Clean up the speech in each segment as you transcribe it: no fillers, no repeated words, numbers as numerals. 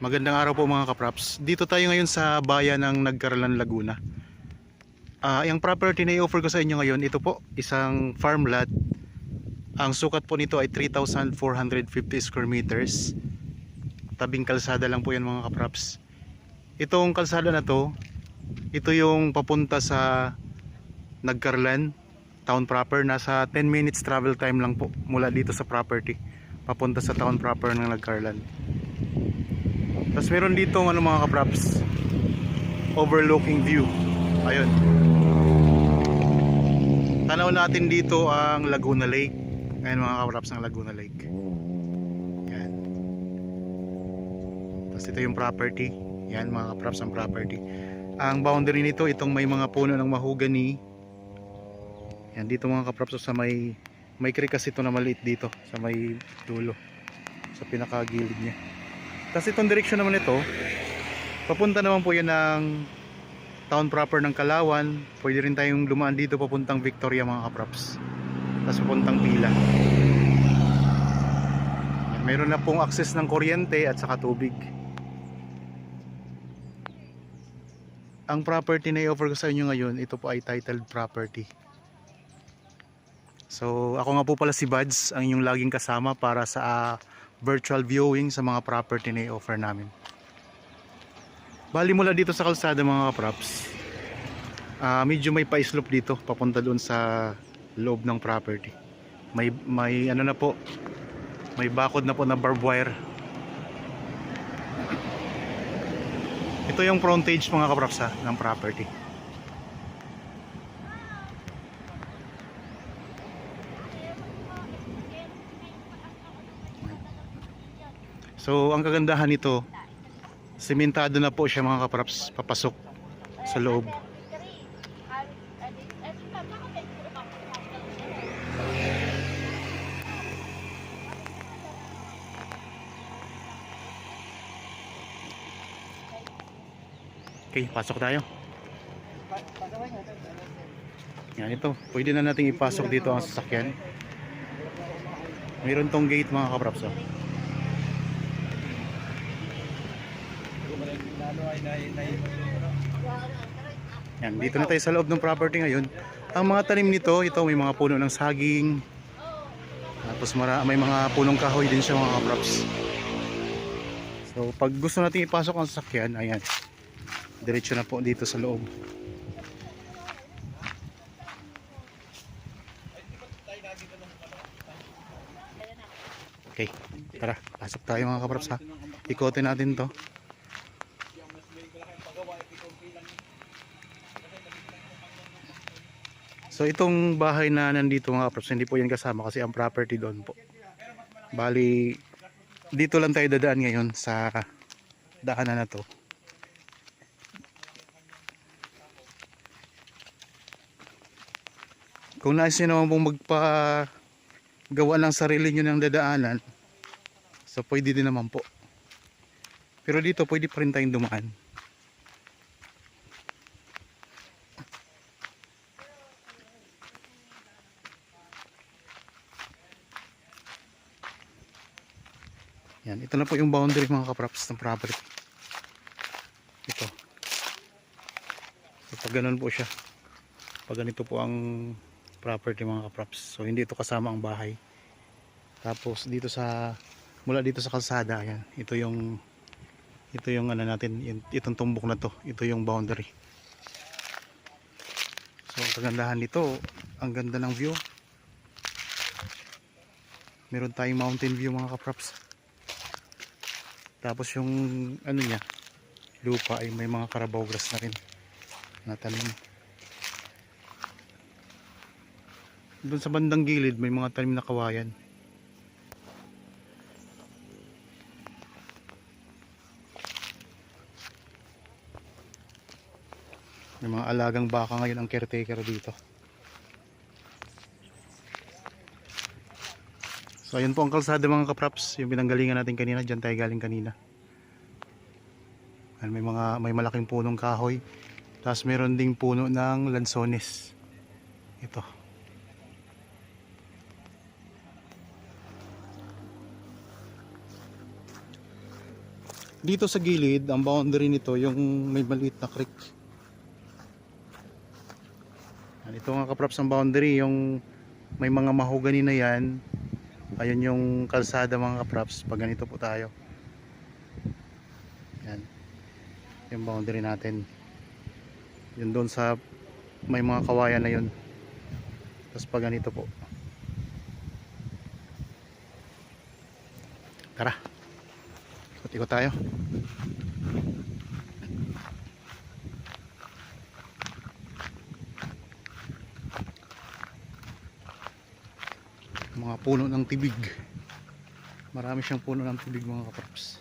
Magandang araw po mga kapraps. Dito tayo ngayon sa bayan ng Nagcarlan, Laguna. Yung property na i-offer ko sa inyo ngayon, ito po, isang farm lot. Ang sukat po nito ay 3,450 square meters. Tabing kalsada lang po yan mga kapraps. Itong kalsada na to, ito yung papunta sa Nagcarlan town proper. Nasa 10 minutes travel time lang po mula dito sa property papunta sa town proper ng Nagcarlan. Tapos meron dito mga kapraps, overlooking view. Ayun, tanaw natin dito ang Laguna Lake. Ayun mga kapraps, ang Laguna Lake. Yan. Tapos ito yung property. Yan mga kapraps, ang property. Ang boundary nito, itong may mga puno ng mahogany. Yan dito mga kapraps, sa may creek kasi ito na maliit dito sa may dulo, sa pinakagilid niya. Tapos itong direksyon naman ito, papunta naman po yan ng town proper ng Kalawan. Pwede rin tayong dumaan dito papuntang Victoria mga kapraps, tapos papuntang Pila. Mayroon na pong access ng kuryente at saka tubig. Ang property na i-offer ko sa inyo ngayon, ito po ay titled property. So ako nga po pala si Buds, ang inyong laging kasama para sa virtual viewing sa mga property na i-offer namin. Bali mula dito sa kalsada mga kapraps, medyo may pa-slope dito papunta doon sa loob ng property. May ano na po, may bakod na po na barbed wire. Ito yung frontage mga kapraps ng property. So ang kagandahan nito, sementado na po siya mga kapraps papasok sa loob. Okay, pasok tayo. Yan, ito, pwede na nating ipasok dito ang sasakyan. Mayroon tong gate mga kapraps. Yan, dito na tayo sa loob ng property ngayon. Ang mga tanim nito, ito may mga puno ng saging. Tapos may mga punong kahoy din siya mga kapraps. So pag gusto natin ipasok ang sasakyan, ayan, diretso na po dito sa loob. Okay, tara, pasok tayo mga kapraps ha. Ikotin natin to. So itong bahay na nandito mga kapraps, hindi po yan kasama kasi ang property doon po. Bali, dito lang tayo dadaan ngayon sa daanan na to. Kung nais nyo naman pong magpagawa ng sarili nyo ng dadaanan, so pwede din naman po. Pero dito pwede pa rin tayong dumaan. Yan, ito na po yung boundary mga kapraps ng property. Ito. So pag ganun po siya, pag ganito po ang property mga kapraps, so hindi ito kasama ang bahay. Tapos dito mula dito sa kalsada, ayan, ito yung ano natin, itong tumbok na to, ito yung boundary. So ang kagandahan nito, ang ganda ng view. Meron tayong mountain view mga kapraps. Tapos yung ano niya, lupa ay may mga carabao grass na rin na tanim. Doon sa bandang gilid may mga tanim na kawayan. May mga alagang baka ngayon ang caretaker dito. So ayun po ang kalsada mga kapraps, yung pinanggalingan natin kanina, dyan tayo galing kanina. May malaking punong kahoy. Tapos meron ding puno ng lansones. Ito. Dito sa gilid, ang boundary nito yung may maliit na creek. Ito nga kaprops ang boundary, yung may mga mahogany na yan. Ayun yung kalsada mga kaprops pag ganito po tayo. Yan. Yung boundary natin. Yun doon sa may mga kawayan na yun. Tapos pag ganito po. Tara. Ikot-ikot tayo. Mga puno ng tibig. Marami siyang puno ng tibig mga kaprops.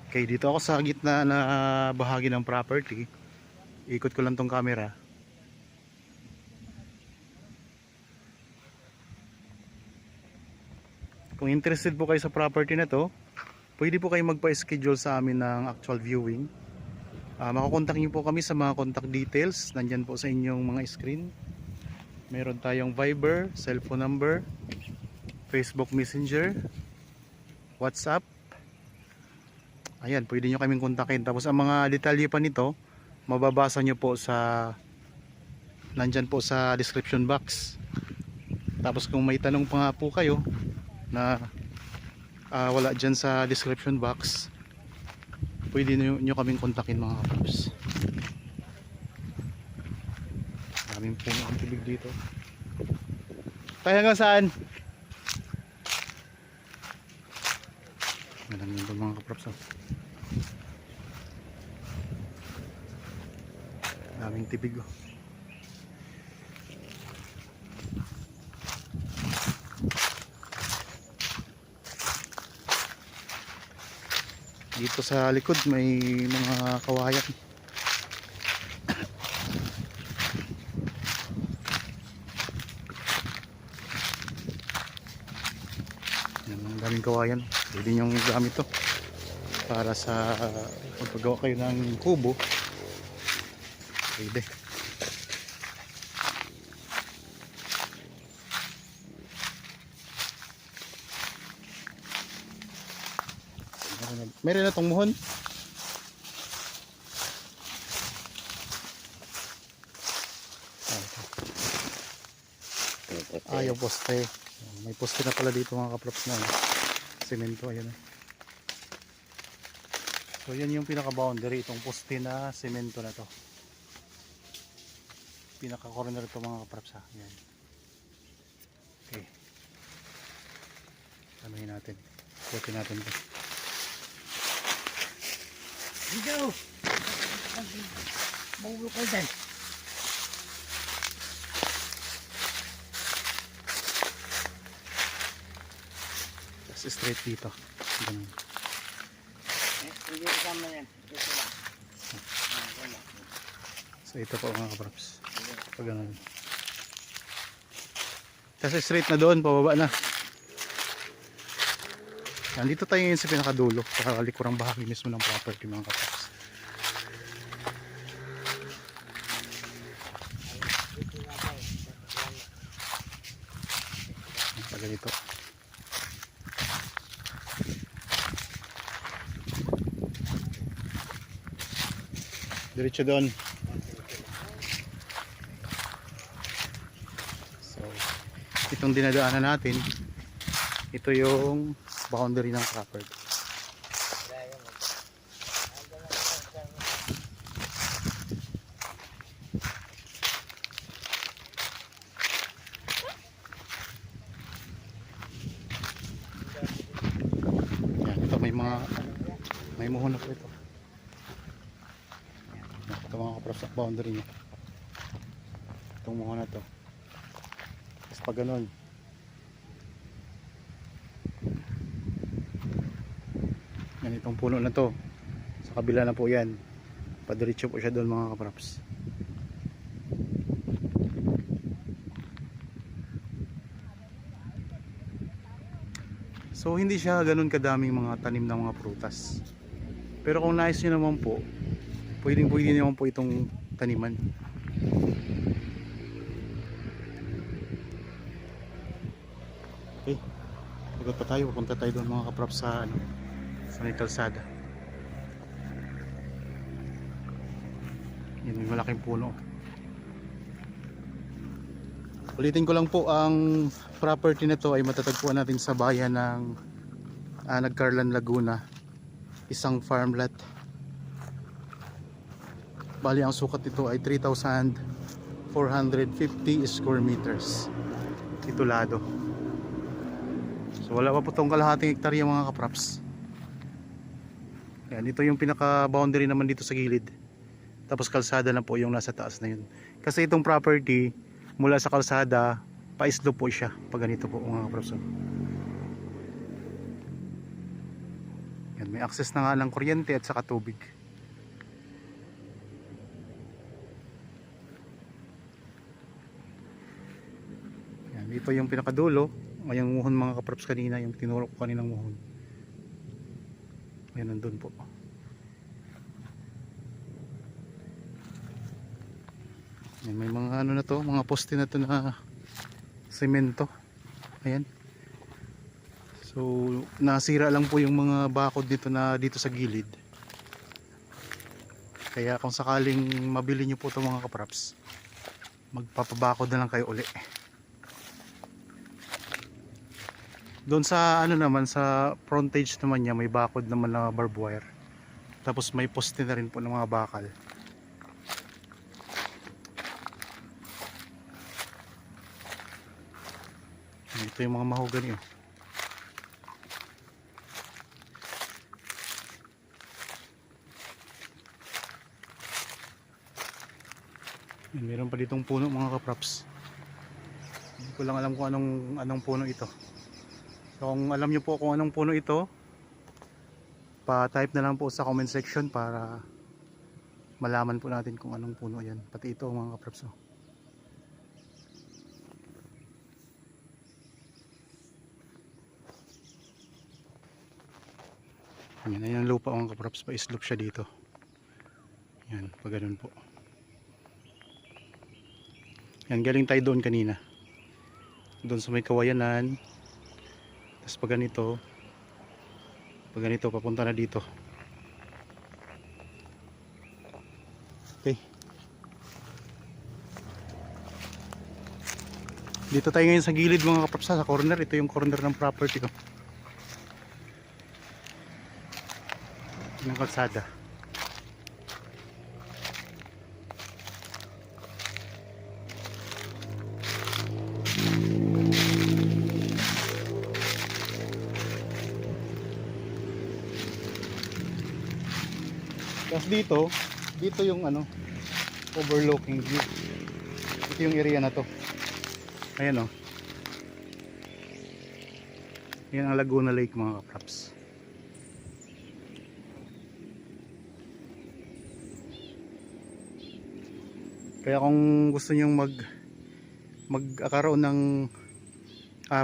Okay, dito ako sa gitna na bahagi ng property. Ikot ko lang tong camera. Kung interested po kayo sa property na to, pwede po kayo magpa-schedule sa amin ng actual viewing. Makakontak niyo po kami sa mga contact details. Nandyan po sa inyong mga screen. Meron tayong Viber, cellphone number, Facebook Messenger, WhatsApp. Ayan, pwede nyo kaming kontakin. Tapos ang mga detalye pa nito, mababasa nyo po sa nandyan po sa description box. Tapos kung may tanong pa nga po kayo na wala dyan sa description box, pwede nyo kaming kontakin mga kaprops. Maraming puno ang tubig dito. Tayo hanggang saan? Maraming doon mga kaprops. Maraming tibig. Dito sa likod may mga kawayan. Yan, ang daming kawayan. Pwede nyo gamit to para sa pagpagawa kayo ng kubo. Pwede. Meron na itong muhon. Yung poste. May poste na pala dito mga kaprops na semento. Ayan. So yan yung pinaka boundary, itong poste na semento na to. Pinaka corner ito mga kaprops ha. Ayan. Okay. Anuhin natin. Kutin natin ito. Dito! Magulo kayo dyan. Tapos straight dito. Ganun. Hindi kasama yan. Dito lang. So ito po mga kaprops. Pag ganun. Tapos straight na doon, pababa na. Nandito tayo ngayon sa pinakadulo, sa likurang bahagi mismo ng property mga kaprops. Ganito. Diretso doon. So, itong dinadaanan natin, ito yung boundary ng property. Yan, ito may muhon na po ito. Ito mga kaprops sa boundary niya. Itong muhon na to. Tapos pag ganun, yan itong puno na to, sa kabila na po yan, padiretso po siya doon mga kaprops. So hindi siya ganun kadaming mga tanim ng mga prutas, pero kung nais nyo naman po, pwedeng naman po itong taniman. Okay, ikot pa tayo, pupunta tayo doon mga kaprops sa ano, sa may kalsada. Yan, may malaking puno. Ulitin ko lang po, ang property na to ay matatagpuan natin sa bayan ng Nagcarlan, Laguna. Isang farm lot. Bali ang sukat nito ay 3,450 square meters. Titulado. So wala pa po itong kalahating hektarya mga kaprops. Yan, ito yung pinaka boundary naman dito sa gilid. Tapos kalsada na po yung nasa taas na yun. Kasi itong property mula sa kalsada pa-slope po siya pag ganito po mga kaprops. Yan, may access na nga ng kuryente at saka tubig. Yan, dito yung pinakadulo. Yung muhon mga kaprops kanina, yung tinuro ko kaninang muhon. Yan, nandun po. Yan, may mga ano na to, mga poste na to na semento. Ayan. So nasira lang po yung mga bakod dito na dito sa gilid. Kaya kung sakaling mabili nyo po ito mga kaprops, magpapabakod na lang kayo uli. Doon sa ano naman, sa frontage naman niya, may bakod naman na barbed wire. Tapos may poste na rin po ng mga bakal. Ito yung mga mahogany oh. Meron pa ditong puno mga kaprops. Hindi ko lang alam kung anong puno ito. So, kung alam nyo po kung anong puno ito, pa-type na lang po sa comment section para malaman po natin kung anong puno yan. Pati ito mga kaprops oh. Yan, ayan ang lupa mga kaprops, pa-slope siya dito. Yan, pag ganun po. Yan, galing tayo doon kanina. Doon sa may kawayanan. Tapos pag ganito, papunta na dito. Okay. Dito tayo ngayon sa gilid mga kaprops, sa corner. Ito yung corner ng property ko. Ng kalsada. Tapos dito yung ano, overlooking view. Ito yung area na to. Ayan oh. Yan ang Laguna Lake mga kaprops. Kaya kung gusto nyong magkaroon ng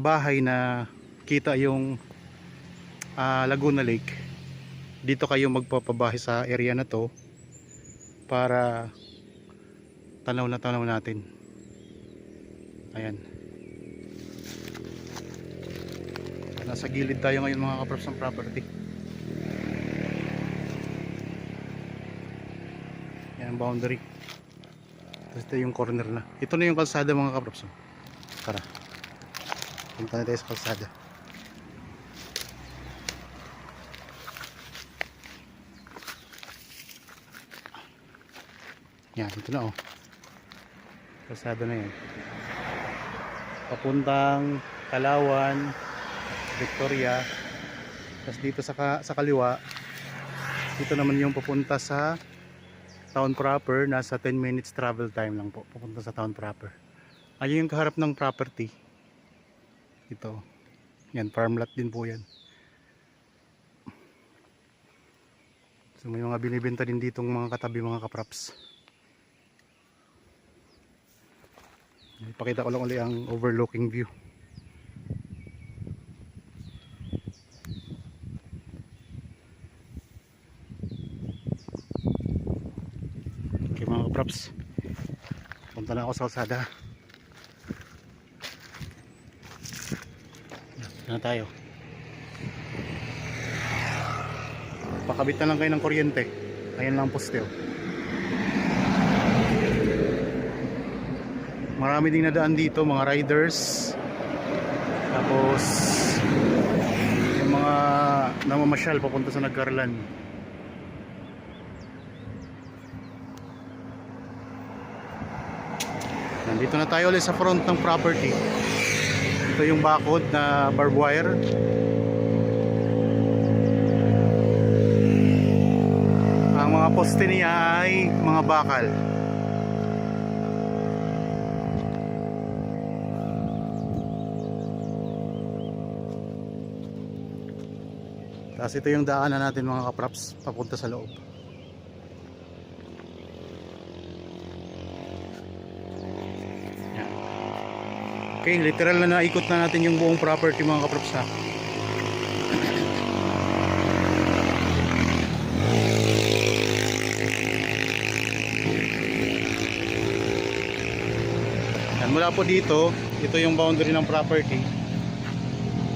bahay na kita yung Laguna Lake, dito kayo magpapabahay sa area na to para tanaw na tanaw natin. Ayan. Nasa gilid tayo ngayon mga kaprops ng property. Yan ang boundary. Tapos ito yung corner na. Ito na yung kalsada mga kaprops. Tara. Punta na tayo sa kalsada. Yan, ito na oh. Kalsada na yan. Papuntang Kalawan, Victoria. Tapos dito sa kaliwa, dito naman yung papunta sa town proper. Nasa 10 minutes travel time lang po papunta sa town proper. Ayun yung kaharap ng property. Ito. Yan, farm lot din po yan. So may mga binibenta din ditong mga katabi mga kaprops. Ipakita ko lang ulit ang overlooking view. Okay mga kaprops, punta na ako sa kalsada. Dito na tayo. Pakabit na lang kayo ng kuryente. Ayan lang ang poste. Oh. Marami ding nadaan dito, mga riders. Tapos yung mga namamasyal papunta sa Nagcarlan. Nandito na tayo ulit sa front ng property. Ito yung bakod na barbed wire. Ang mga poste niya ay mga bakal. Tapos ito yung daanan natin mga kapraps papunta sa loob. Yan. Okay, literal na naikot na natin yung buong property mga kapraps ha. Yan, mula po dito, ito yung boundary ng property.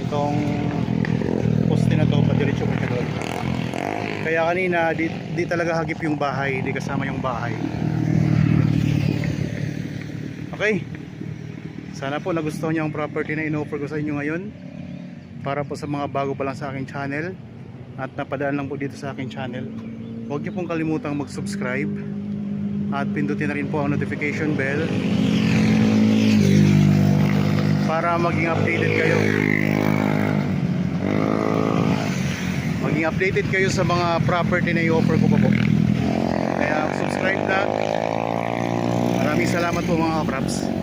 Itong poste na to, padiretso ko siya doon. Kaya kanina, di talaga hagip yung bahay, di kasama yung bahay. Okay. Sana po nagustuhan niyo ang property na in-offer ko sa inyo ngayon. Para po sa mga bago pa lang sa aking channel at napadaan lang po dito sa aking channel, huwag niyo pong kalimutang mag-subscribe at pindutin na rin po ang notification bell para maging updated kayo. Maging updated kayo sa mga property na i-offer ko po. Kaya subscribe na. Maraming salamat po mga kapraps.